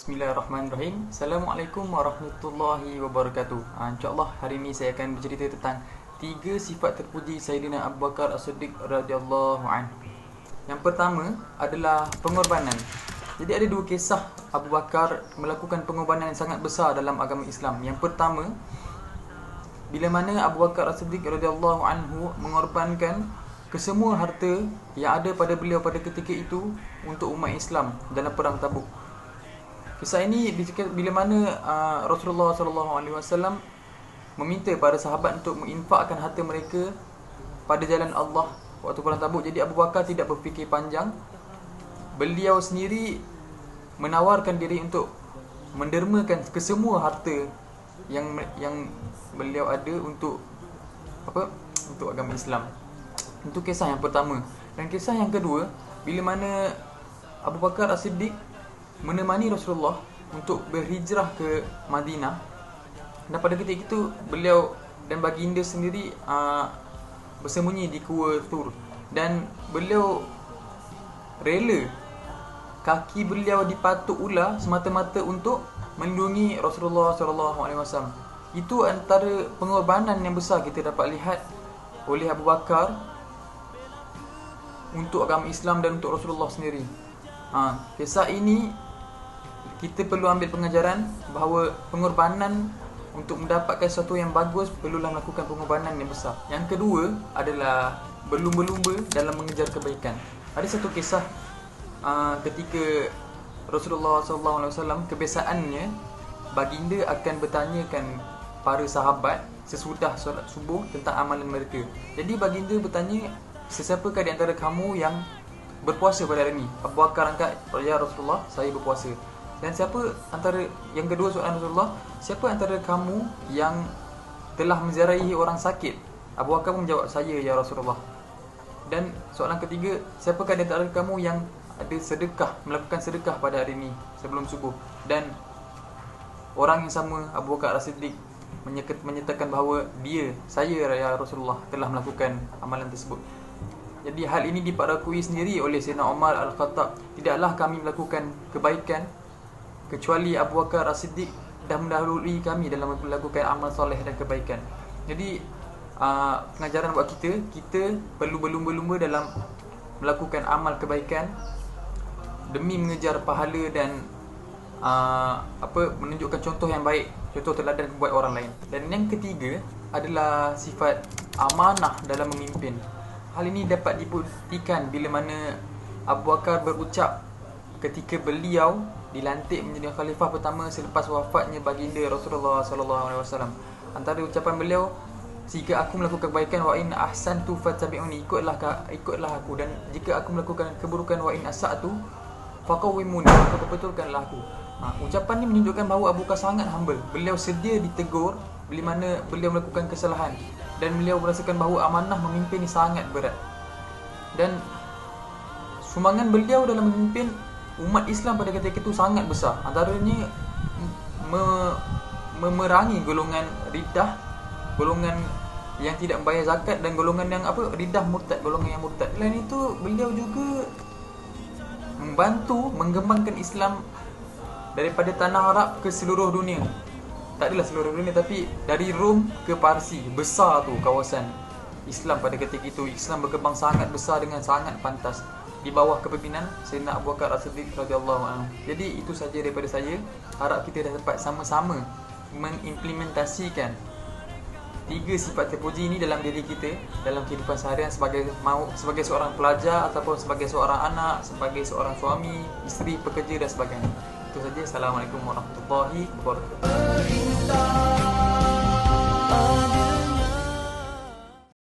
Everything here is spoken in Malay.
Bismillahirrahmanirrahim. Assalamualaikum warahmatullahi wabarakatuh. InsyaAllah hari ini saya akan bercerita tentang 3 sifat terpuji Sayyidina Abu Bakar As-Siddiq radhiyallahu anhu. Yang pertama adalah pengorbanan. Jadi ada 2 kisah Abu Bakar melakukan pengorbanan yang sangat besar dalam agama Islam. Yang pertama, bila mana Abu Bakar As-Siddiq radhiyallahu anhu mengorbankan kesemua harta yang ada pada beliau pada ketika itu untuk umat Islam dalam perang Tabuk. Kisah ini bila mana Rasulullah SAW meminta para sahabat untuk menginfakkan harta mereka pada jalan Allah waktu perang Tabuk. Jadi Abu Bakar tidak berfikir panjang. Beliau sendiri menawarkan diri untuk mendermakan kesemua harta yang beliau ada untuk agama Islam. Itu kisah yang pertama. Dan kisah yang kedua, bila mana Abu Bakar As-Siddiq menemani Rasulullah untuk berhijrah ke Madinah. Dan pada ketika itu beliau dan baginda sendiri bersembunyi di Gua Thur, dan beliau rela kaki beliau dipatuk ular semata-mata untuk melindungi Rasulullah SAW. Itu antara pengorbanan yang besar kita dapat lihat oleh Abu Bakar untuk agama Islam dan untuk Rasulullah sendiri. Kisah ini kita perlu ambil pengajaran bahawa pengorbanan untuk mendapatkan sesuatu yang bagus perlulah melakukan pengorbanan yang besar. Yang kedua adalah berlumba-lumba dalam mengejar kebaikan. Ada satu kisah ketika Rasulullah SAW, kebiasaannya baginda akan bertanyakan para sahabat sesudah solat subuh tentang amalan mereka. Jadi baginda bertanya, sesiapakah di antara kamu yang berpuasa pada hari ini? Abu Bakar angkat, ya Rasulullah, saya berpuasa. Dan siapa antara, yang kedua soalan Rasulullah, siapa antara kamu yang telah menziarahi orang sakit? Abu Bakar pun menjawab, saya ya Rasulullah. Dan soalan ketiga, siapakah di antara kamu yang ada sedekah, melakukan sedekah pada hari ini sebelum subuh? Dan orang yang sama, Abu Bakar As-Siddiq, menyatakan bahawa saya ya Rasulullah, telah melakukan amalan tersebut. Jadi hal ini diparakui sendiri oleh Sayyidina Umar Al-Khattab. Tidaklah kami melakukan kebaikan kecuali Abu Bakar As-Siddiq dah mendahului kami dalam melakukan amal soleh dan kebaikan. Jadi pengajaran buat kita perlu berlumba-lumba dalam melakukan amal kebaikan demi mengejar pahala dan menunjukkan contoh yang baik, contoh teladan buat orang lain. Dan yang ketiga adalah sifat amanah dalam memimpin. Hal ini dapat dibuktikan bila mana Abu Bakar berucap ketika beliau dilantik menjadi khalifah pertama selepas wafatnya baginda Rasulullah SAW. Antara ucapan beliau, jika aku melakukan kebaikan, wa in ahsantu fattabi'uni, ikutlah aku, dan jika aku melakukan keburukan, wa in asa'tu faqawwimuni, maka perbetulkanlah aku. Ucapan ini menunjukkan bahawa Abu Bakar sangat humble. Beliau sedia ditegur bila mana beliau melakukan kesalahan, dan beliau merasakan bahawa amanah memimpin ini sangat berat. Dan sumbangan beliau dalam memimpin umat Islam pada ketika itu sangat besar. Antaranya memerangi golongan riddah, golongan yang tidak membayar zakat, dan golongan yang riddah murtad, golongan yang murtad. Selain itu beliau juga membantu mengembangkan Islam daripada tanah Arab ke seluruh dunia. Tak adalah seluruh dunia, tapi dari Rom ke Parsi. Besar tu kawasan Islam pada ketika itu. Islam berkembang sangat besar dengan sangat pantas di bawah kepimpinan Sayyidina Abu Bakar As-Siddiq radhiyallahu anhu. Jadi itu saja daripada saya. Harap kita dapat sama-sama mengimplementasikan 3 sifat terpuji ini dalam diri kita, dalam kehidupan seharian sebagai seorang pelajar ataupun sebagai seorang anak, sebagai seorang suami, isteri, pekerja dan sebagainya. Itu saja. Assalamualaikum warahmatullahi wabarakatuh.